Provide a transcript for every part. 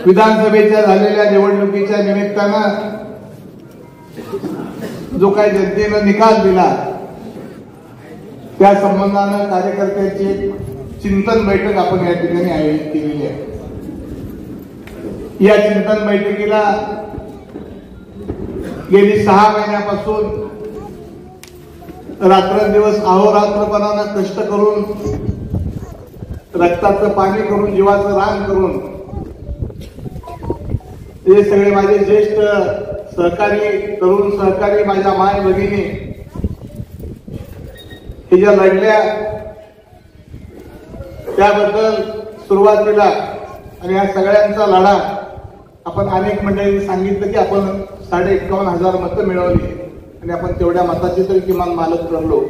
विधानसभेच्या झालेल्या निवडणुकीच्या निमित्तानं जो काही जनतेनं निकाल दिला त्या संबंधानं कार्यकर्त्यांची एक चिंतन बैठक आपण या ठिकाणी आयोजित केलेली आहे। या चिंतन बैठकीला गेली 6 महिन्यापासून रात्रंदिवस अहोरात्रपणानं कष्ट करून रक्ताचं पाणी करून जीवाचं रान करून हे सगळे माझे ज्येष्ठ सहकारी तरुण सहकारी माझ्या माय भगिनी हे ज्या लढल्या त्याबद्दल सुरुवातीला आणि या सगळ्यांचा लढा आपण अनेक मंडळींनी सांगितलं की आपण 51,500 मतं मिळवली आणि आपण तेवढ्या मताची तरी किमान मालक ठरलो।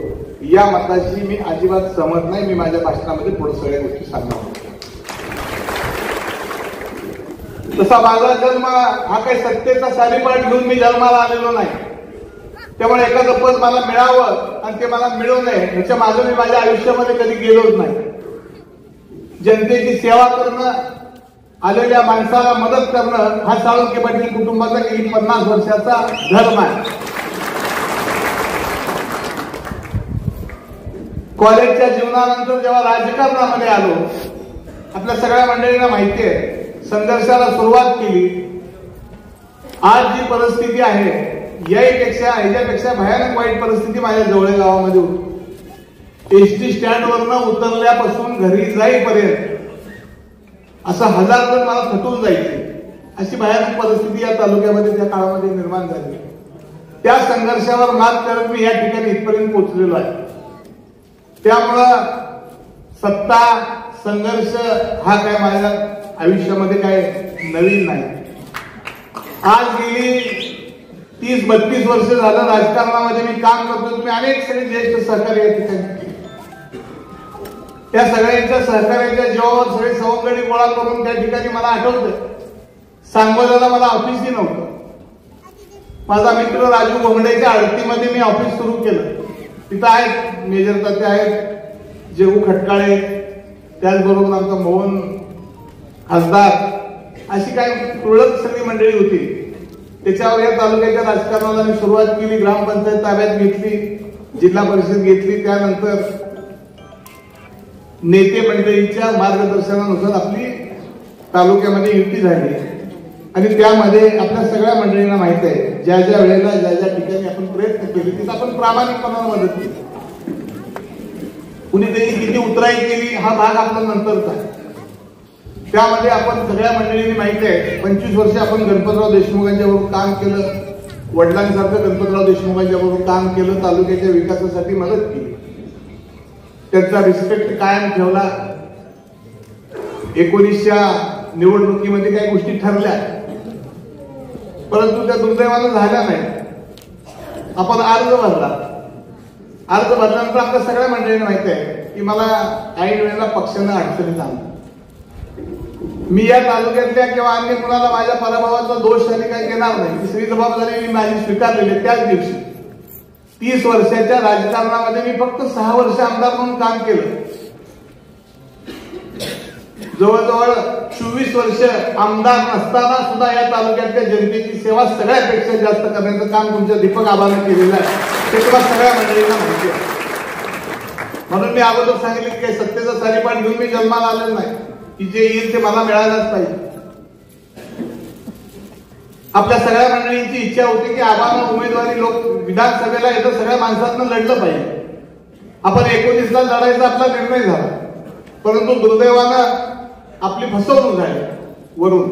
या मताशी मी अजिबात सहमत नाही। मी माझ्या भाषणामध्ये पुढे सगळ्या गोष्टी सांगणार। तसा माझा जन्म हा काही सत्तेचा सारीपाट घेऊन मी जन्माला आलेलो नाही, त्यामुळे एखादं पद मला मिळावं आणि ते मला मिळू नये ह्याच्या मागे मी माझ्या आयुष्यामध्ये कधी गेलोच नाही। जनतेची सेवा करणं, आलेल्या माणसाला मदत करणं हा साळुंखे पाटील कुटुंबाचा गेली 50 वर्षाचा धर्म आहे। कॉलेजच्या जीवनानंतर जेव्हा राजकारणामध्ये आलो, आपल्या सगळ्या मंडळींना माहिती आहे, संघर्षाला सुरुवात केली। आज जी परिस्थिती आहे ह्याच्यापेक्षा भयानक वाईट परिस्थिती माझ्या जवळ गावामध्ये होती। एसटी स्टँडवरनं उतरल्यापासून घरी जाईपर्यंत असं 1000 जण मला थटून जायचे, अशी भयानक परिस्थिती या तालुक्यामध्ये त्या काळामध्ये निर्माण झाली। त्या संघर्षावर मात करत मी या ठिकाणी इथपर्यंत पोहोचलेलो आहे। त्यामुळं सत्ता संघर्ष हा काय माझ्या आयुष्यामध्ये काय नवीन नाही। आज गेली 30-32 वर्ष झालं राजकारणामध्ये मी काम करतो। तुम्ही अनेक सगळे ज्येष्ठ सहकारी या ठिकाणी, त्या सगळ्यांच्या सहकार्याच्या जीवावर सगळे सवंगडी गोळा करून त्या ठिकाणी मला आठवतं सांगोल्याला मला ऑफिसही नव्हतं। माझा मित्र राजू भोंगडेच्या आडतीमध्ये मी ऑफिस सुरू केलं। तिथं आहेत मेजर तात्या आहेत, जेऊ खटकाळे, त्याचबरोबर आमचा मोहन खासदार, अशी काही तुरळक सगळी मंडळी होती। त्याच्यावर या तालुक्याच्या राजकारणाला मी सुरुवात केली। ग्रामपंचायत ताब्यात घेतली, जिल्हा परिषद घेतली, त्यानंतर नेते मंडळींच्या मार्गदर्शनानुसार आपली तालुक्यामध्ये युती झाली आणि त्यामध्ये आपल्या सगळ्या मंडळींना माहित आहे ज्या ज्या वेळेला ज्या ज्या ठिकाणी आपण प्रयत्न केले तिथं आपण प्रामाणिकपणाने मदत केली। कुणीतरी किती उतराई केली हा भाग आपला नंतरचा आहे। त्यामध्ये आपण सगळ्या मंडळींनी माहिती आहे 25 वर्ष आपण गणपतराव देशमुखांच्या बरोबर काम केलं, वडिलांसारखं गणपतराव देशमुखांच्या बरोबर काम केलं, तालुक्याच्या विकासासाठी मदत केली, त्यांचा रिस्पेक्ट कायम ठेवला। 19च्या निवडणुकीमध्ये काही गोष्टी ठरल्या परंतु त्या दुर्दैवानं झाल्या नाही। आपण अर्ज भरल्यानंतर आपल्या सगळ्या मंडळींना माहिती आहे की मला ऐन वेळेला पक्षानं अडचणीत आणलं। मी या तालुक्यातल्या किंवा अन्य कुणाला माझ्या पराभवाचा दोष आणि काही घेणार नाही। दुसरी जबाबदारी मी माझी स्वीकारलेली त्याच दिवशी। 30 वर्षाच्या राजकारणामध्ये मी फक्त 6 वर्ष आमदार म्हणून काम केलं। जवळजवळ 24 वर्ष आमदार नसताना सुद्धा या तालुक्यातल्या जनतेची सेवा सगळ्यापेक्षा जास्त करण्याचं काम तुमच्या दीपक आबाने केलेलं आहे, ते तुम्हाला सगळ्या मंडळींना माहिती आहे। म्हणून मी अगोदर सांगितले की काही सत्तेचा सारीपाट घेऊन मी जन्माला आलेलो नाही, की जे येईल ते मला मिळायलाच पाहिजे। आपल्या सगळ्या मंडळींची इच्छा होती की आबानं उमेदवारी लोक विधानसभेला येतं सगळ्या माणसांना लढलं पाहिजे। आपण 19ला लढायचा आपला निर्णय झाला, परंतु दुर्दैवानं आपली फसवणूक झाली वरून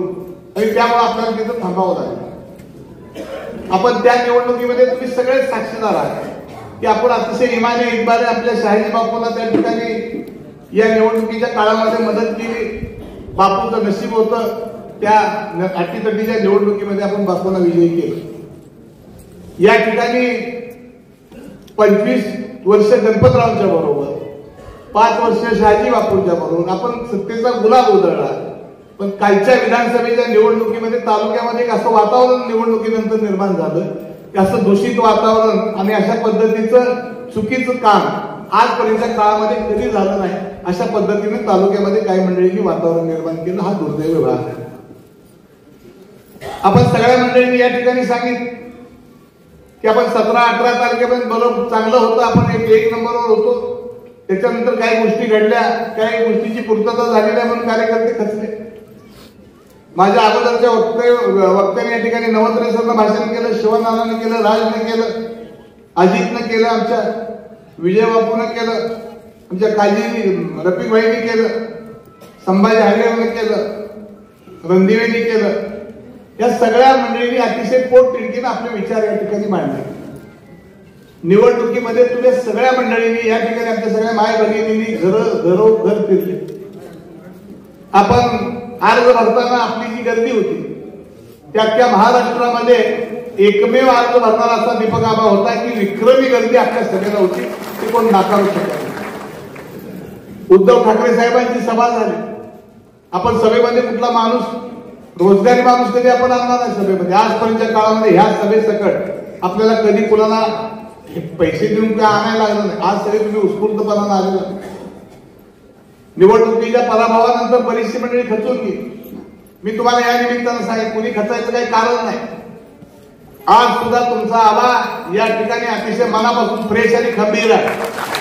आणि त्यामुळे आपल्याला तिथं थांबावं लागलं। आपण त्या निवडणुकीमध्ये तुम्ही सगळेच साक्षीदार आहात की आपण अतिशय इमाने इतबारे आपल्या शहाजी बापूंना त्या ठिकाणी या निवडणुकीच्या काळामध्ये मदत केली। बापूंचं नशीब होतं त्या अटीतटीच्या निवडणुकीमध्ये आपण बापूंना विजयी केलं। या ठिकाणी 25 वर्ष गणपतरावांच्या बरोबर, 5 वर्ष शहाजी बापूंच्या बरोबर आपण सत्तेचा गुलाल उधळला। पण कालच्या विधानसभेच्या निवडणुकीमध्ये तालुक्यामध्ये एक असं वातावरण निवडणुकीनंतर निर्माण झालं की असं दूषित वातावरण आणि अशा पद्धतीचं चुकीचं काम आजपर्यंतच्या काळामध्ये कधी झालं नाही। अशा पद्धतीने तालुक्यामध्ये काही मंडळींनी वातावरण निर्माण केलं, हा दुर्दैवी भाग आहे। आपण सगळ्या मंडळींनी या ठिकाणी सांगितलं की आपण 17-18 तारखेपर्यंत बरोबर चांगलं होतं, आपण एक नंबरवर होतो. त्याच्यानंतर काही गोष्टी घडल्या, काही गोष्टीची पूर्तता झाली नाही म्हणून कार्यकर्ते खचले. माझ्या अगोदरच्या वक्त्याने या ठिकाणी नवत्रेसरनं भाषण केलं, शिवनारानं केलं, राजनं केलं, अजितनं केलं, आमच्या विजयबापूनं केलं, आमच्या काजी रफिक भाईनी केलं, संभाजी हरियानं केलं, रणदिवेनी केलं. या सगळ्या मंडळींनी अतिशय पोटतिडकीनं आपले विचार या ठिकाणी मांडले. निवडणुकीमध्ये तुझ्या सगळ्या मंडळींनी या ठिकाणी आमच्या सगळ्या माय भगिनींनी घरोघर फिरले. आपण अर्ज भरताना आपली जी गर्दी होती त्या महाराष्ट्रामध्ये एकमेव अर्ज भरणारा असा दीपक आबा होता की विक्रमी गर्दी आपल्या सभेला होती, ती कोण नाकारू शकत नाही. उद्धव ठाकरे साहेबांची सभा झाली. आपण सभेमध्ये कुठला माणूस, रोजगारी माणूस कधी आपण आणला नाही सभेमध्ये. आजपर्यंतच्या काळामध्ये ह्या सभेसकट आपल्याला कधी कुणाला पैसे देऊन काय आणायला लागलं नाही. आज सगळे तुम्ही उत्स्फूर्तपणानं आलेला. निवडणुकीच्या पराभवानंतर बरीचशी मंडळी खचून गेली. मी तुम्हाला या निमित्तानं सांगेन, कुणी खचायचं काही कारण नाही. आज सुद्धा तुमचा आबा या ठिकाणी अतिशय मनापासून फ्रेश आणि खंबीर आहे.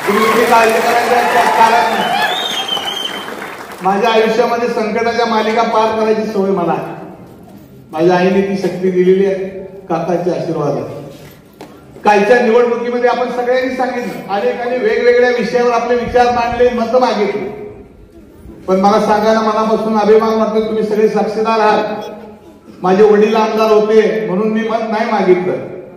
तुम्ही काळजी करायची कारण नाही. माझ्या आयुष्यामध्ये संकटाच्या मालिका पार करायची सवय मला आहे. माझ्या आईने ती शक्ती दिलेली आहे, काकाचे आशीर्वाद आहे. कालच्या निवडणुकीमध्ये आपण सगळ्यांनी सांगितलं, अनेकांनी वेगवेगळ्या विषयावर आपले विचार मांडले, मतं मागितली. पण मला सांगायला मनापासून अभिमान वाटतो, तुम्ही सगळे साक्षीदार आहात. माझे वडील आमदार होते म्हणून मी मत नाही मागितलं.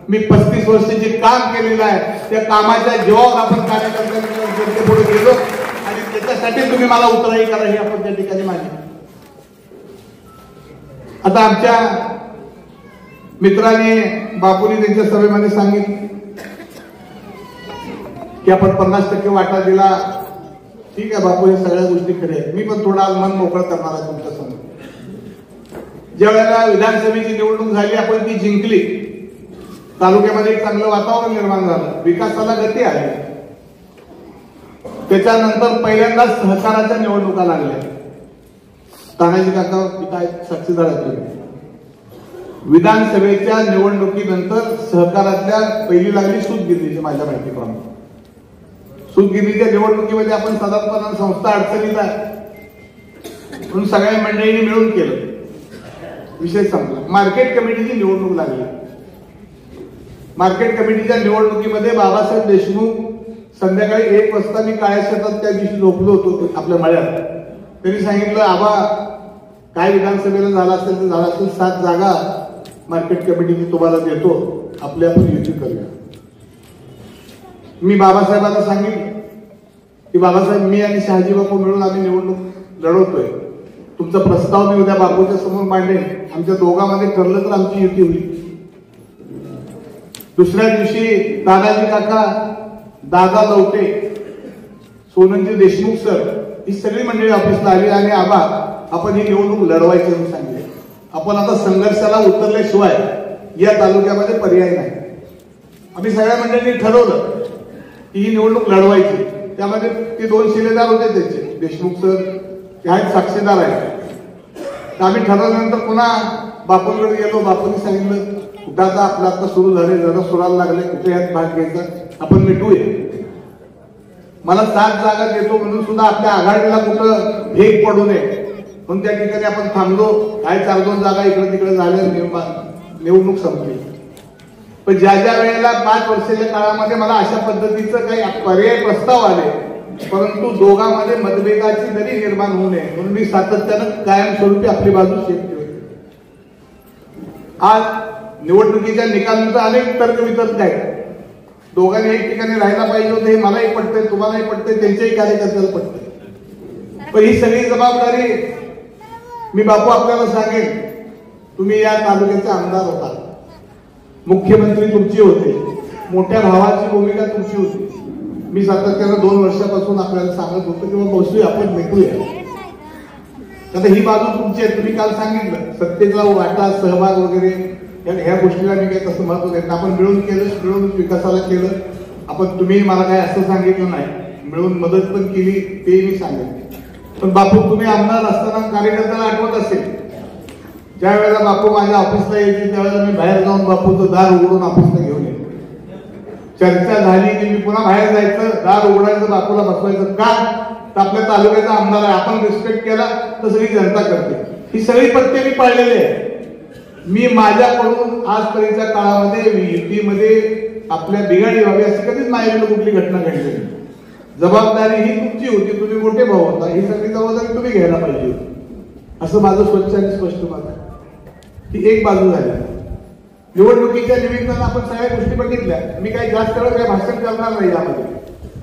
मी 35 वर्षाचे काम केलेलं आहे. त्या कामाच्या जीवावर आपण कार्यकर्त्यांनी पुढे गेलो आणि त्याच्यासाठी तुम्ही मला उतराई करा हे आपण त्या ठिकाणी मागितलं. आता आमच्या मित्रांनी बापूंनी त्यांच्या सभेमध्ये सांगितलं की आपण 50% वाटा दिला. ठीक आहे बापू, हे सगळ्या गोष्टी खऱ्या आहेत. मी पण थोडा मन मोकळं करणार आहे तुमच्या समोर. ज्या वेळेला विधानसभेची निवडणूक झाली, आपण ती जिंकली. तालुक्यामध्ये एक चांगलं वातावरण निर्माण झालं, विकासाला गती आली. त्याच्यानंतर पहिल्यांदाच सहकाराच्या निवडणुका लागल्या. तानाजी काका काय साक्षीदार आहेत. विधानसभेच्या निवडणुकीनंतर सहकारातल्या पहिली लागली सूतगिरणीची. माझ्या माहितीप्रमाणे सूतगिरणीच्या निवडणुकीमध्ये आपण साधारणपणे संस्था अडचणीत आहे म्हणून सगळ्या मंडळींनी मिळून केलं. विषय संपला. मार्केट कमिटीची निवडणूक लागली. मार्केट कमिटीच्या निवडणुकीमध्ये बाबासाहेब देशमुख संध्याकाळी 1 वाजता, मी काळ्या शेतात त्या दिवशी झोपलो होतो आपल्या मळ्यात, त्यांनी सांगितलं, आबा काय विधानसभेला झाला असेल तर झाला असेल, 7 जागा मार्केट कमिटीची तुम्हाला देतो, आपल्या आपण युती करूया. मी बाबासाहेबांना सांगितलं की बाबासाहेब, मी आणि शहाजी बापू मिळून आम्ही निवडणूक लढवतोय. तुमचा प्रस्ताव मी उद्या बापूच्या समोर मांडेन. आमच्या दोघांमध्ये ठरलं तर आमची युती होईल. दुसऱ्या दिवशी तानाजी काका, दादा लवटे, सोनंजी देशमुख सर, ही सगळी मंडळी ऑफिसला आली आणि आबा आपण ही निवडणूक लढवायची म्हणून सांगितले. आपण आता संघर्षाला उतरल्याशिवाय या तालुक्यामध्ये पर्याय नाही. आम्ही सगळ्या मंडळींनी ठरवलं की ही निवडणूक लढवायची. त्यामध्ये ते 2 शिलेदार होते त्यांचे, देशमुख सर, ते आहेत साक्षीदार आहेत. तर आम्ही ठरवल्यानंतर पुन्हा बापूंकडे गेलो. बापूंनी सांगितलं, कुठं आता आपलं आता सुरू झाले, जरा सुराला लागले, कुठे यात भाग घ्यायचा, आपण मिटूया. मला 7 जागा देतो म्हणून सुद्धा आपल्या आघाडीला कुठं भेग पडू नये म्हणून त्या ठिकाणी आपण थांबलो. काय 4-2 जागा इकडे तिकडे झाल्या, निवडणूक संपली. पण ज्या ज्या वेळेला 5 वर्षाच्या काळामध्ये मला अशा पद्धतीचं काही पर्याय प्रस्ताव आले, परंतु दोघांमध्ये मतभेदाची दरी निर्माण होऊ नये म्हणून मी सातत्यानं कायमस्वरूपी आपली बाजू शेत ठेवली. आज निवडणुकीच्या निकालानंतर अनेक तर्कवितर्क आहेत. दोघांनी एक ठिकाणी राहायला पाहिजे होतं, हे मलाही पटतंय, तुम्हालाही पटतंय, त्यांच्याही कार्यकर्त्याला पटतंय. पण ही सगळी जबाबदारी मी बापू आपल्याला सांगेन, तुम्ही या तालुक्याचे आमदार होता, मुख्यमंत्री तुमची होते, मोठ्या भावाची भूमिका तुमची होती. मी सातत्यानं 2 वर्षापासून आपल्याला सांगत होतो की बसूया, आपण भेटूया. आता ही बाजू तुमची आहे. तुम्ही काल सांगितलं सत्तेचा वाटा, सहभाग वगैरे ह्या गोष्टीला मी काही तसं महत्व देत. आपण मिळून केलं, मिळून विकासाला केलं. आपण तुम्ही मला काय असं सांगितलं नाही, मिळून मदत पण केली, ते मी सांगितलं. पण बापू, तुम्ही आमदार असताना कार्यकर्त्याला आठवत असेल, त्यावेळेला बापू माझ्या ऑफिसला यायचे, त्यावेळेला मी बाहेर जाऊन बापूचं दार उघडून ऑफिसला घेऊन येतो. चर्चा झाली की मी पुन्हा बाहेर जायचं, दार उघडायचं, बापूला बसवायचं. का तर आपल्या तालुक्याचा आमदार आहे, आपण रिस्पेक्ट केला तर सगळी जनता करते. ही सगळी पत्ते मी पाळलेली आहे. मी माझ्याकडून आजपर्यंतच्या काळामध्ये युतीमध्ये आपल्या बिघाडी व्हावी अशी कधीच माझ्याकडे कुठली घटना घडली नाही. जबाबदारी ही तुमची होती, तुम्ही मोठे भाऊ होता, ही सगळी जबाबदारी तुम्ही घ्यायला पाहिजे होती, असं माझं स्वच्छ आणि स्पष्ट मत आहे. ही एक बाजू झाली. निवडणुकीच्या निमित्तानं आपण सगळ्या गोष्टी बघितल्या. मी काही जास्त वेळ काही भाषण करणार नाही यामध्ये,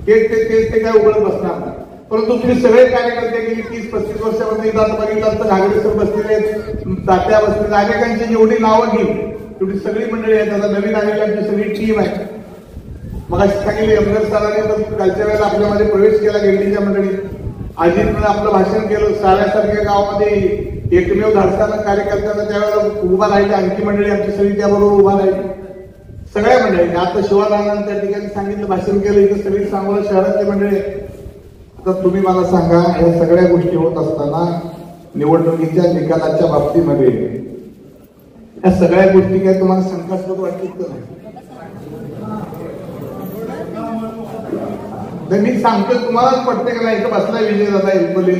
ते काय उघडत बसणार नाही. परंतु तुम्ही सगळे कार्यकर्ते गेली 30-35 वर्षामध्ये एकदा बघितलं तर घागरेसर बसलेले आहेत, तात्या बसलेले, अनेकांची जेवढी नावं घेईल तेवढी सगळी मंडळी आहेत. आता नवीन आलेली आमची सगळी टीम आहे. मग सांगितले यमगर सरांनी तर कालच्या वेळेला आपल्यामध्ये प्रवेश केला गेंडीच्या मंडळीत. अजितनं आपलं भाषण केलं. साऱ्यासारख्या गावामध्ये एकमेव धाडसानं कार्यकर्त्यांना त्यावेळेला उभा राहिली. आणखी मंडळी आमची सगळी त्याबरोबर उभा राहिली, सगळ्या मंडळी. आता शिवारानं त्या ठिकाणी सांगितलं, भाषण केलं. इथं सगळी सांगोला शहरातली मंडळी. आता तुम्ही मला सांगा, या सगळ्या गोष्टी होत असताना निवडणुकीच्या निकालाच्या बाबतीमध्ये या सगळ्या गोष्टी काय तुम्हाला शंकास्पद वाटतील का नाही? मी सांगतो तुम्हालाच पडते का नाही. इथं बसला विजयदादा एलपले,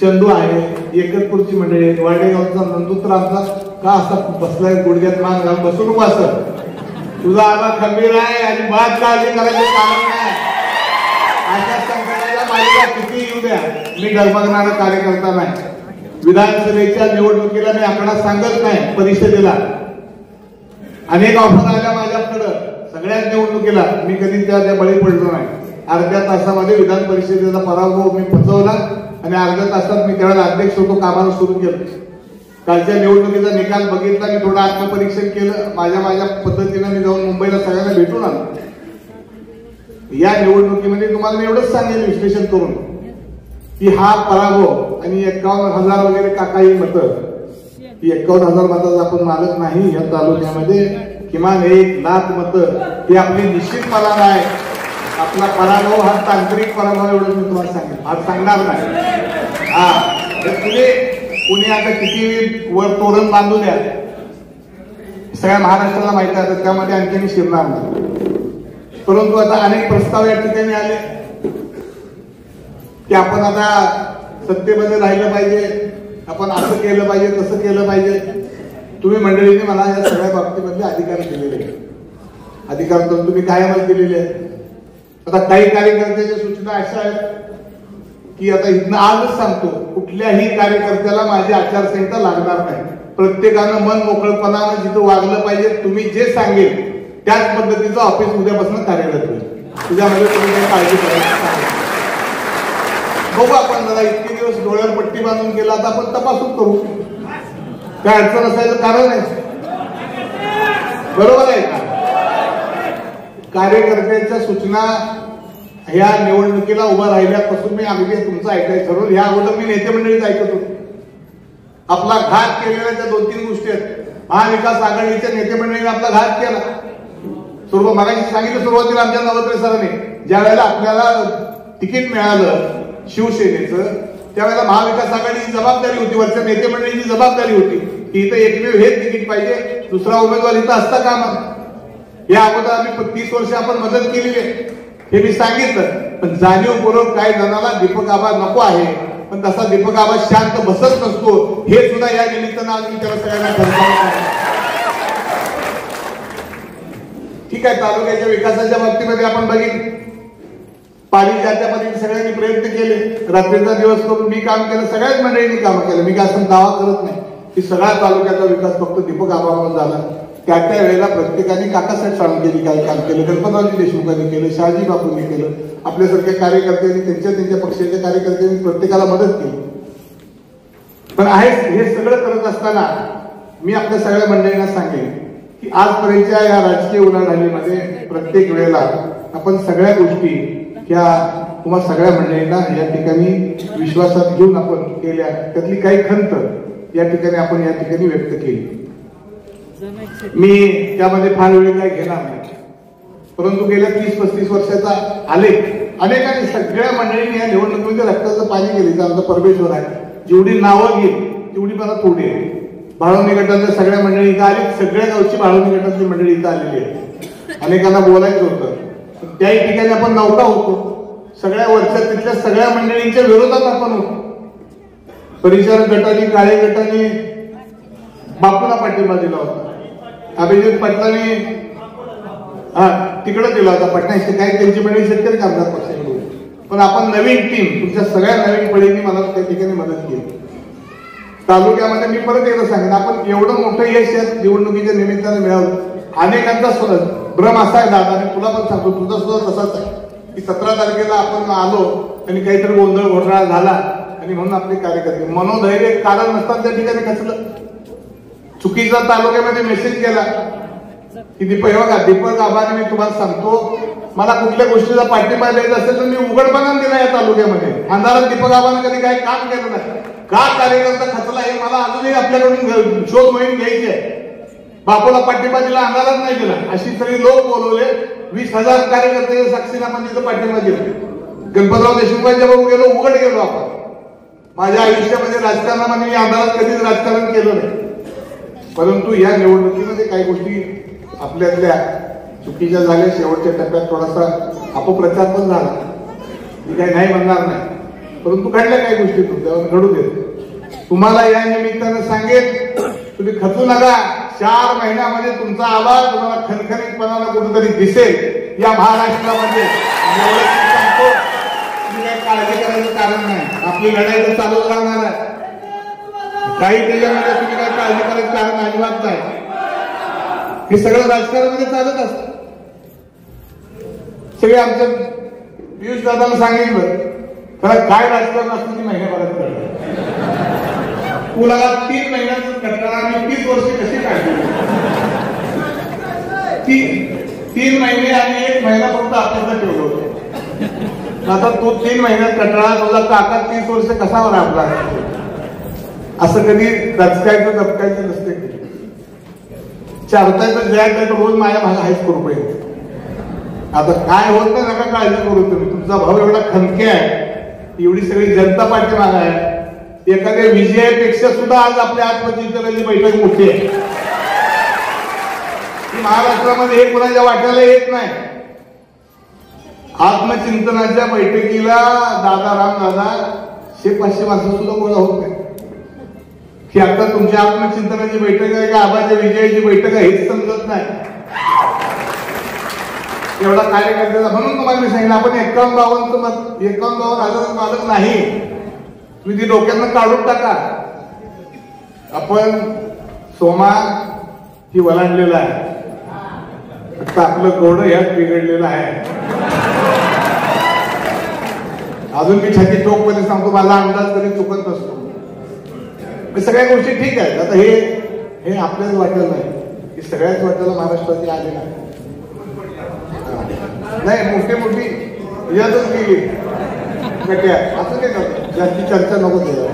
चंदू आहे, एकतपूरची मंडळी, वाडेगावचा नंदुत्र आमचा का असा बसलाय गुडघ्यात मान घालून बसून नको असं. तुझा आला खंबीर आहे आणि बाद काळजी करायचं कारण नाही. अशा संकटाला मालिका किती येऊ द्या, मी डगमगणारा कार्यकर्ता नाही. विधानसभेच्या निवडणुकीला मी आकडा सांगत नाही. परिषदेला अनेक ऑफर आल्या माझ्याकडं, सगळ्याच निवडणुकीला मी कधी त्या बळी पडलो नाही. अर्ध्या तासामध्ये विधान परिषदेचा पराभव मी पचवला आणि अर्ध्या तासात मी त्यावेळेला अध्यक्ष होतो, कामाला सुरू केलं. कालच्या निवडणुकीचा निकाल बघितला, मी थोडं आत्मपरीक्षण केलं. माझ्या पद्धतीनं मी जाऊन मुंबईला सगळ्यांना भेटून आलो. या निवडणुकीमध्ये तुम्हाला मी एवढंच सांगेन विश्लेषण करून की हा पराभव आणि 51,000 वगैरे काकाही मतं, ही 51,000 मताचा आपण मालक नाही. या तालुक्यामध्ये किमान 1,00,000 मतं ही आपली निश्चित मला नाही. आपला पराभव हा तांत्रिक पराभव एवढं मी तुम्हाला सांगेन, आज सांगणार नाही. हा तुम्ही कुणी आता किती वर तोरण बांधू द्या, सगळ्या महाराष्ट्राला माहिती आहे, त्यामध्ये आणखी मी शिरणार नाही. परंतु आता अनेक प्रस्ताव या ठिकाणी आले की आपण आता सत्तेमध्ये राहिलं पाहिजे, आपण असं केलं पाहिजे, तसं केलं पाहिजे. तुम्ही मंडळीने मला या सगळ्या बाबतीमध्ये अधिकार दिलेले, अधिकार तर तुम्ही कायमच दिलेले आहेत. आता काही कार्यकर्त्याच्या सूचना अशा आहेत की आता इथनं आजच सांगतो, कुठल्याही कार्यकर्त्याला माझी आचारसंहिता लागणार नाही. प्रत्येकानं मन मोकळपणानं जिथं वागलं पाहिजे. तुम्ही जे सांगेल त्याच पद्धतीचं ऑफिस उद्यापासून कार्यरत होईल. तुझ्यामध्ये तुम्ही काही काळजी करायची. बघू आपण जरा इतके दिवस डोळ्यावर पट्टी बांधून केला, आता आपण तपासून करू. काय अडचण असायचं कारण आहे, बरोबर आहे का? कार्यकर्त्यांच्या सूचना ह्या निवडणुकीला उभा राहिल्यापासून मी अगदी तुमचं ऐकायचं ठरवलं. ह्या अगोदर मी नेते मंडळीच ऐकत होतो. आपला घात केलेल्या त्या 2-3 गोष्टी आहेत. महाविकास आघाडीच्या नेते मंडळीने आपला घात केला. मगाशी सांगितलं सुरुवातीला आमच्या नवत्रे सरांनी, ज्या वेळेला आपल्याला तिकीट मिळालं शिवसेनेचं, त्यावेळेला महाविकास आघाडीची जबाबदारी होती, वरच्या नेते मंडळीची जबाबदारी होती की इथं एकमेव हेच तिकीट पाहिजे, दुसरा उमेदवार इथं असता कामा. या अगोदर आम्ही 30 वर्ष आपण मदत केलेली आहे, हे मी सांगितलं. पण जाणीवपूर्वक काही जणांना दीपक आबा नको आहे, पण तसा दीपक आबा शांत बसत नसतो, हे सुद्धा या निमित्तानं आज मी त्याला सगळ्यांना ठरवलं. ठीक आहे, तालुक्याच्या विकासाच्या बाबतीमध्ये आपण बघितलं, पारिजातच्या पद्धतीने सगळ्यांनी प्रयत्न केले. रात्रीचा दिवस करून मी काम केलं, सगळ्याच मंडळींनी काम केलं. मी काय असं दावा करत नाही की सगळ्या तालुक्याचा विकास फक्त दीपक आबामुळे झाला. त्या वेळेला प्रत्येकाने काकासाहेब साळुंखेंनी काही काम केलं, गणपतरावजी देशमुखांनी केलं, शहाजी बापूंनी केलं, आपल्यासारख्या कार्यकर्त्यांनी त्यांच्या पक्षाच्या कार्यकर्त्यांनी प्रत्येकाला मदत केली. पण हे सगळं करत असताना मी आपल्या सगळ्या मंडळींना सांगेन की आजपर्यंतच्या या राजकीय उलाढालीमध्ये प्रत्येक वेळेला आपण सगळ्या गोष्टी ह्या तुम्हाला सगळ्या मंडळींना या ठिकाणी विश्वासात घेऊन आपण केल्या. त्यातली काही खंत या ठिकाणी आपण या ठिकाणी व्यक्त केली. मी त्यामध्ये फार वेळ काही घेणार नाही, परंतु गेल्या 30-35 वर्षाचा आलेख अनेकांनी सगळ्या मंडळींनी या निवडणुकीमध्ये रक्ताचं पाणी केले. आमचा परमेश्वर आहे, जेवढी नावं घेईल तेवढी मला थोडी आहे. भाळवणी गटातल्या सगळ्या मंडळी इथं आली, सगळ्या गावची भाळवणी गटातली मंडळी इथं आलेली आहे. अनेकांना बोलायचं होतं, त्याही ठिकाणी आपण नौका होतो, सगळ्या वरच्या तिथल्या सगळ्या मंडळींच्या विरोधात आपण होतो. परिचारक गटाने, काळे गटाने बापूला पाठिंबा दिला होता, अभिजित पाटलांनी तिकडे दिला होता पटनाशी, काय त्यांची मंडळी शेतकरी कामगार पक्षाकडून. पण आपण नवीन टीम, तुमच्या सगळ्या नवीन पिढीने मला त्या ठिकाणी मदत केली. तालुक्यामध्ये मी परत एकदा सांगेन, आपण एवढं मोठं यश या निवडणुकीच्या निमित्तानं मिळालं. अनेकांचा भ्रम असा आहे दादा, आणि तुला पण सांगतो, तुझा सुद्धा तसाच आहे की 17 तारखेला आपण आलो आणि काहीतरी गोंधळ घोटाळा झाला आणि म्हणून आपले कार्यकर्ते मनोधैर्य कारण नसताना त्या ठिकाणी खचलं. चुकीचा तालुक्यामध्ये मेसेज गेला की दीपक आबाने, मी तुम्हाला सांगतो, मला कुठल्या गोष्टीचा पाठिंबा द्यायचा असेल तर मी उघडपणाने दिला या तालुक्यामध्ये. अंधारात दीपक आबाने कधी काही काम केलं नाही. का कार्यकर्ता खचला हे मला अजूनही आपल्याकडून शोध मोहीम घ्यायची आहे. बापूला पाठिंबा दिला, अंधारात नाही दिला, अशी सगळी लोक बोलवले. 20,000 कार्यकर्ते साक्षीने आपण तिथं पाठिंबा दिला. गणपतराव देशमुखांच्या बरोबर गेलो, उघड गेलो आपण. माझ्या आयुष्यामध्ये राजकारणामध्ये मी अंधारात कधीच राजकारण केलं नाही. परंतु या निवडणुकीमध्ये काही गोष्टी आपल्यातल्या चुकीच्या झाल्या. शेवटच्या टप्प्यात थोडासा अपप्रचार पण झाला, मी काही नाही म्हणणार नाही, परंतु घडल्या काही गोष्टी तुमच्यावर घडू देत. तुम्हाला या निमित्तानं सांगेन, तुम्ही खचू नका. 4 महिन्यामध्ये तुमचा आवाज तुम्हाला खणखणीतपणाला कुठेतरी दिसेल या महाराष्ट्रामध्ये. तुम्ही काही काळजी करायचं कारण नाही, आपली लढाई तर चालूच राहणार आहे. काही त्याच्यामध्ये तुम्ही काही काळजी करायचं कारण अजिबात नाही. हे सगळं राजकारणामध्ये चालत असतं. सगळे आमच्या पियुष दादाला सांगितलं, त्याला काय राजकारण असतं ती महिन्याभरात कळलं. तुला 3 महिन्याचं कटकाळा आणि 30 वर्ष कशी काढली. 3 महिने आणि 1 महिना फक्त आपल्याला ठेवलं होतं. आता तो 3 महिन्यात कटकाळा, तुझा काका 30 वर्ष कसा राबला. असं कधी रचकायचं दबकायचं नसते. चारतायचं जयाचं रोज माझ्या भागा आहेच करू पाहिजे. आता काय होत नाही नका काळजी करू तुम्ही. तुमचा भाऊ एवढा खमके आहे, एवढी सगळी जनता पाठीमागे आहे. एखाद्या विजयापेक्षा सुद्धा आज आपल्या आत्मचिंतनाची बैठक मोठी आहे. महाराष्ट्रामध्ये हे कोणाच्या वाट्याला येत नाही. आत्मचिंतनाच्या बैठकीला दादा 100-500 माणसं सुद्धा गोळा होत नाही. की आता तुमच्या आत्मचिंतनाची बैठक आहे का आबाच्या विजयाची बैठक आहे हेच समजत नाही. एवढा कार्यकर्त्याचा म्हणून तुम्हाला मी सांगितलं, आपण 51,000 मालक नाही. तुम्ही ती डोक्यातनं काढून टाका. आपण सोमा ही वलांडलेला आहे, फक्त आपलं गोड यात बिघडलेलं आहे. अजून मी छाती टोकमध्ये सांगतो, माझा अंदाज कधी चुकत नसतो. सगळ्या गोष्टी ठीक आहेत. आता हे आपल्याच वाटेल नाही, की सगळ्याच वाटेला महाराष्ट्राची आली नाही. मोठी यातच गेली गट्या, असं काय करतो, जास्ती चर्चा नको त्याला.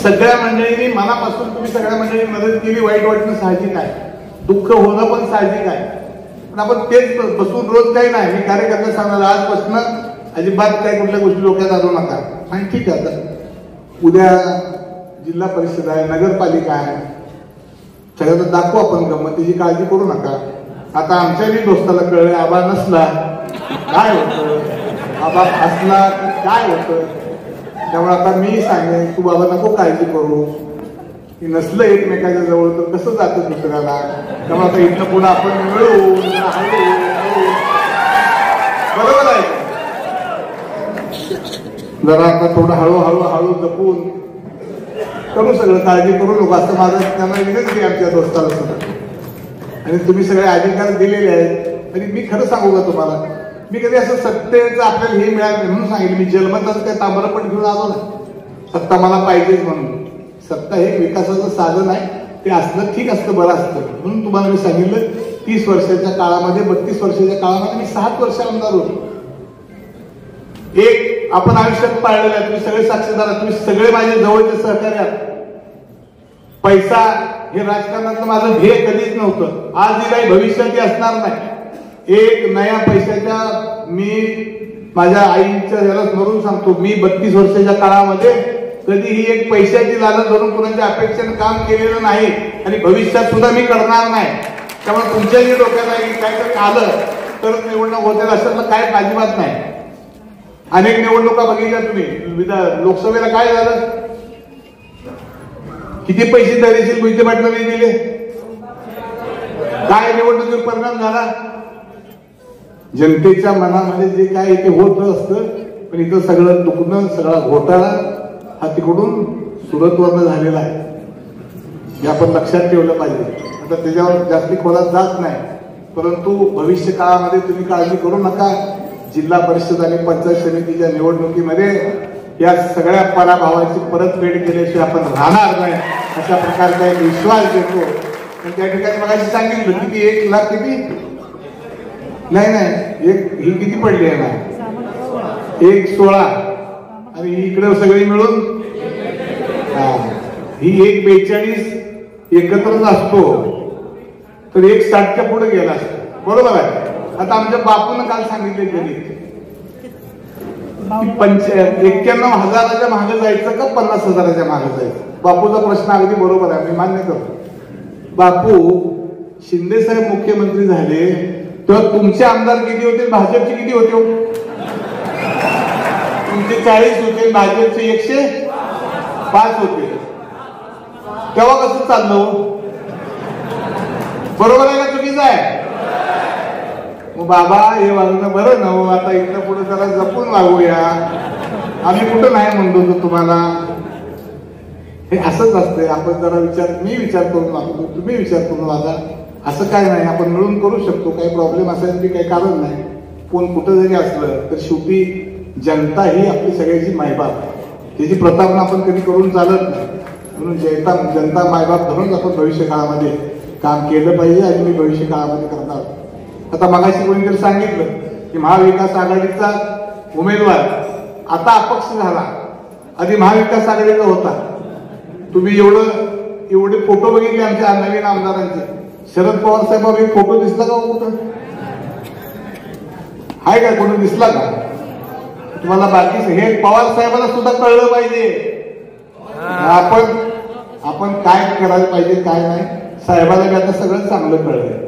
सगळ्या मंडळींनी मनापासून तुम्ही सगळ्या मंडळींनी मदत केली. वाईट वाटणं साहजिक आहे, दुःख होणं पण साहजिक आहे. पण आपण तेच बसून रोज काही नाही. मी कार्यकर्ते सांगणार, आजपासून अजिबात काही कुठल्या गोष्टी डोक्यात आणू नका. आणि ठीक आहे, आता उद्या जिल्हा परिषद आहे, नगरपालिका आहे, सगळ्यांना दाखवू आपण गंमतीची, काळजी करू नका. आता आमच्याही दोस्ताला कळलं, आबा नसला काय होतं, आबा असला काय होतं. त्यामुळे आता मी सांगेन, तू बाबा नको काळजी करू. की नसलं एकमेकाच्या जवळ तर कसं जातं दुसऱ्याला. त्यामुळे आता इथं पुढे आपण मिळू, बरोबर आहे. जरा आता थोडं हळूहळू जपून करू, सगळं काळजी करू नको असं माझं त्यांना विनंती आहे आमच्या दोस्ताला सुद्धा. आणि तुम्ही सगळे अधिकार दिलेले आहेत. आणि मी खरं सांगू का तुम्हाला, मी कधी असं सत्तेचं आपल्याला हे मिळालं नाही म्हणून सांगितलं. मी जन्मताच काय तांबरपट घेऊन आलो ना, सत्ता मला पाहिजेच म्हणून. सत्ता हे विकासाचं साधन आहे, ते असलं ठीक असतं, बरं असतं. म्हणून तुम्हाला मी सांगितलं, 30 वर्षाच्या काळामध्ये, 32 वर्षाच्या काळामध्ये मी 7 वर्ष आमदार होतो. एक आपण आयुष्यात पाळलेलं आहे, तुम्ही सगळे साक्षीदार आहात, तुम्ही सगळे माझे जवळचे सहकारी आहात. पैसा हे राजकारणातलं माझं ध्येय कधीच नव्हतं, आजही नाही, भविष्यातही असणार नाही. एक नया पैशाच्या, मी माझ्या आईच्या याला स्मरून सांगतो, मी 32 वर्षाच्या काळामध्ये कधीही एक पैशाची लालच धरून कुणाच्या अपेक्षेने काम केलेलं नाही आणि भविष्यात सुद्धा मी करणार नाही. त्यामुळे तुमच्याही डोक्यात आहे की काय तर आलं तरच निवडणूक होते असं काय अजिबात नाही. अनेक निवडणुका बघितल्या तुम्ही. लोकसभेला काय झालं, किती पैसे धैर्यशील मोहिते पाटलांनी दिले, काय निवडणुकीवर परिणाम झाला. जनतेच्या मनामध्ये जे काय इथे होत असतं, पण इथं सगळं दुखणं, सगळा घोटाळा हा तिकडून सुरतवरनं झालेला आहे. हे आपण लक्षात ठेवलं पाहिजे. आता त्याच्यावर जास्ती खोलात जात नाही, परंतु भविष्य काळामध्ये तुम्ही काळजी करू नका. जिल्हा परिषद आणि पंचायत समितीच्या निवडणुकीमध्ये या सगळ्या पराभवाची परतफेड केल्याशिवाय आपण राहणार नाही अशा प्रकारचा एक विश्वास देतो. पण त्या ठिकाणी मगाशी सांगितलं किती 1 लाख किती नाही ही किती पडली आहे ना 116 आणि इकडे सगळी मिळून ही 142 एकत्रच असतो तर 160च्या पुढे गेला असतो. बरोबर आहे. आता आमच्या बापून काल सांगितले तरी 91,000च्या मागे जायचं का 50,000च्या मागे जायचं. बापूचा प्रश्न अगदी बरोबर आहे, मी मान्य करतो. बापू शिंदे साहेब मुख्यमंत्री झाले तेव्हा तुमचे आमदार किती होते, भाजपचे किती होते? तुमचे 40 होते, भाजपचे 105 होते. तेव्हा कसं चाललं? बरोबर आहे का चुकीचं आहे? मग बाबा हे वागणं बरं ना हो. आता इथं पुढे जरा जपून वागूया. आम्ही कुठं नाही म्हणतो तुम्हाला. हे असंच असतंय. आपण जरा मी विचार करून वागतो, तुम्ही विचार करून वागा. असं काय नाही, आपण मिळून करू शकतो. काही प्रॉब्लेम असायची काही कारण नाही. कोण कुठं जरी असलं तर शेवटी जनता ही आपली सगळ्याची मायबाप, त्याची प्रतापना आपण कधी करून चालत नाही. म्हणून जनता मायबाप धरूनच आपण भविष्य काळामध्ये काम केलं पाहिजे आणि मी भविष्य काळामध्ये करणार. आता मगाशी कोणीतरी सांगितलं की महाविकास आघाडीचा उमेदवार आता अपक्ष झाला, आधी महाविकास आघाडीचा होता. तुम्ही एवढे फोटो बघितले आमच्या नवीन आमदारांचे. शरद पवार साहेब एक फोटो दिसला का कुठं आहे का? कोणी दिसला का तुम्हाला? बाकी हे पवार साहेबांना सुद्धा कळलं पाहिजे आपण काय करायला पाहिजे काय नाही. साहेबांना बी आता सगळं चांगलं कळलंय.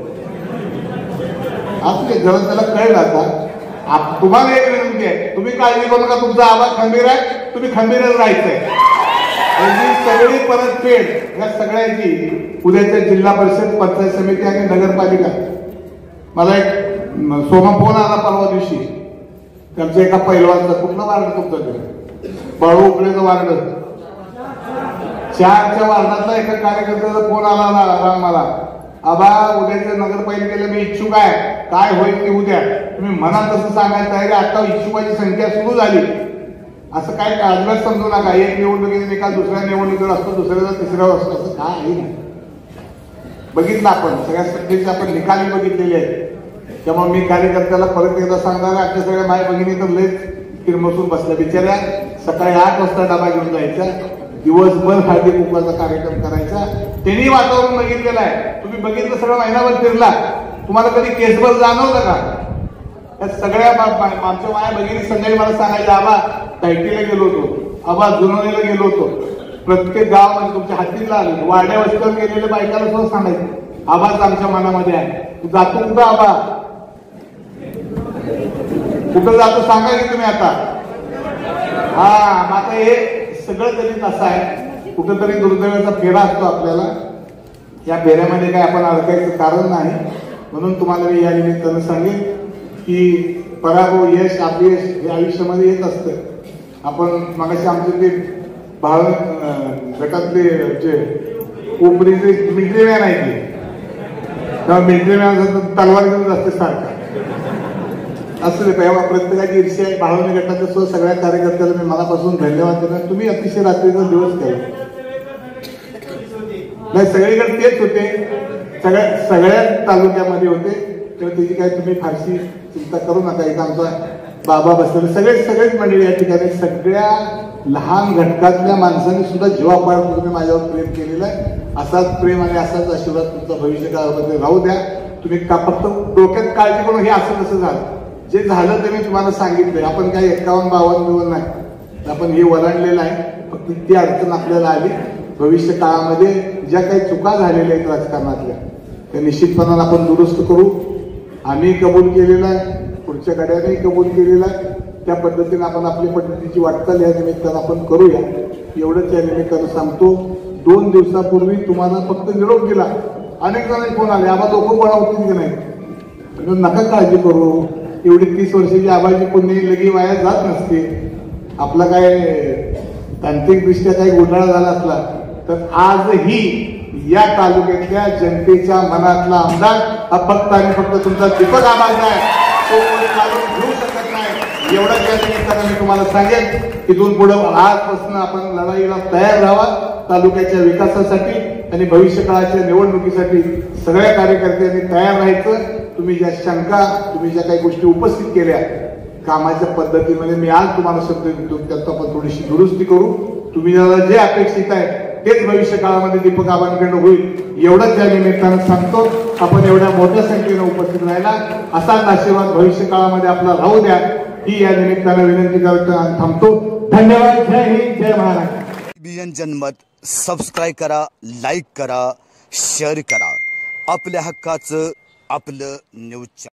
आपले जरा त्याला कळलं. आता तुम्हाला एक विनंती आहे, तुम्ही काळजी करू नका. तुमचा आवाज खंबीर आहे, तुम्ही खंबीरच राहायचंय. सगळी परतफेड या सगळ्यांची उद्याच्या जिल्हा परिषद, पंचायत समिती आणि नगरपालिका. मला एक सोमा फोन आला परवा दिवशी. त्यांच्या एका पैलवानचा, कुठलं वार्ड तुमचं? बाळू उकडेचं वार्ड. 4च्या वार्डातला एका कार्यकर्त्याचा फोन आला मला. आबा उद्याच्या नगरपालिकेला मी इच्छुक आहे, काय होईल ते उद्या. तुम्ही मनात तसं सांगायचं आहे. आता इच्छुकाची संख्या सुरू झाली. असं काय अजिबात समजू नका. एक निवडणुकीचा निकाल दुसऱ्या निवडणुकीवर असतो, दुसऱ्याचा तिसऱ्यावर असतो, असं काय आहे नाही. बघितलं आपण सगळ्या सत्तेचे आपण निकालही बघितलेले आहेत. त्यामुळे मी कार्यकर्त्याला परत एकदा सांगणार, आजच्या सगळ्या माय भगिनी तर लयच किरमसून बसल्या बिचाऱ्या. सकाळी 8 वाजता डबा घेऊन जायचा, दिवसभर हळदी कुंकवाचा कार्यक्रम करायचा. त्यांनी वातावरण बघितलेलं आहे. तुम्ही बघितलं, सगळं महिनाभर फिरला. तुम्हाला कधी केसभर जाणवतं का? त्या सगळ्या आमच्या माया भगिनी संध्याकाळी मला सांगायचं, आबा तैटीला गेलो होतो, आबा जुनवणीला गेलो होतो. प्रत्येक गाव म्हणजे तुमच्या हातीला वाड्या वस्तीवर गेलेल्या बायकाला सुद्धा सांगायचं, आबाच आमच्या मनामध्ये आहे. तू जातो कुठं आबा? कुठं जातो सांगा की तुम्ही आता. आता हे सगळं तरी असं आहे. कुठंतरी दुर्दैवाचा फेरा असतो आपल्याला. या फेऱ्यामध्ये काय आपण अडकायचं कारण नाही. म्हणून तुम्हाला मी या निमित्तानं सांगेन की पराभव, यश, अपयश हे आयुष्यामध्ये येत असतं. आपण मगाशी आमचे ते गटातले जे उपरीचे मिलिटरी मॅन आहे ते, तेव्हा मिलिटरी मॅन तलवार घेऊन असते सारखा असं तेव्हा प्रत्येकाची ईर्ष्या आहे. भाळवणी गटाच्या सुद्धा सगळ्या कार्यकर्त्याला मी मनापासून धन्यवाद देणार. तुम्ही अतिशय रात्रीचा दिवस केला. नाही सगळीकडे तेच होते, सगळ्या तालुक्यामध्ये होते. तेव्हा त्याची काही तुम्ही फारशी चिंता करू नका. इथं आमचा बाबा बसलेले सगळेच मंडळी या ठिकाणी, सगळ्या लहान घटकातल्या माणसांनी सुद्धा जीवापाड तुम्ही माझ्यावर प्रेम केलेलं आहे. असाच प्रेम आणि असाच आशीर्वाद तुमचा भविष्य काळामध्ये राहू द्या. तुम्ही का फक्त डोक्यात काळजी करून हे असं कसं झालं, जे झालं ते मी तुम्हाला सांगितलंय. आपण काही 51-52 नाही, आपण हे ओलांडलेलं आहे. फक्त ती अडचण आपल्याला आली. भविष्य काळामध्ये ज्या काही चुका झालेल्या आहेत राजकारणातल्या त्या निश्चितपणाने आपण दुरुस्त करू. आम्ही कबूल केलेला आहे, पुढच्या घड्यानेही कबूल केलेला आहे. त्या पद्धतीने आपण आपली पद्धतीची वाटचाल या निमित्तानं आपण करूया. एवढंच या निमित्तानं सांगतो. 2 दिवसापूर्वी तुम्हाला फक्त निरोप दिला. अनेक जणांनी फोन आले, आबा लोक गोळा होतील की नाही. नका काळजी करू. एवढी 30 वर्षाची आबाजी पुण्य लगी वाया जात नसते. आपला काय तांत्रिकदृष्ट्या काही घोटाळा झाला असला तर आजही या तालुक्यातल्या जनतेच्या मनातला आमदार हा फक्त आणि फक्त तुमचा दीपक आबाचा आहे. तो कोणी काढून घेऊ शकत नाही. एवढंच या निमित्तानं मी तुम्हाला सांगेन. इथून पुढे आजपासून आपण लढाईला तयार राहावा. तालुक्याच्या विकासासाठी आणि भविष्यकाळाच्या निवडणुकीसाठी सगळ्या कार्यकर्त्यांनी तयार राहायचं. तुम्ही ज्या शंका, तुम्ही ज्या काही गोष्टी उपस्थित केल्या कामाच्या पद्धतीमध्ये मी आज तुम्हाला शब्द देतो, त्यात आपण थोडीशी दुरुस्ती करू. तुम्ही ज्याला जे अपेक्षित आहे तेच भविष्य काळामध्ये दीपक आबांकडून होईल. एवढंच या निमित्तानं सांगतो. आपण एवढ्या मोठ्या संख्येनं उपस्थित राहिला असाच आशीर्वाद भविष्य काळामध्ये आपला राहू द्या ही या निमित्तानं विनंती करतो आणि थांबतो. धन्यवाद. जय हिंद, जय महाराष्ट्र. TVN जनमत सबस्क्राईब करा, लाईक करा, शेअर करा. आपल्या हक्काचं आपलं न्यूज.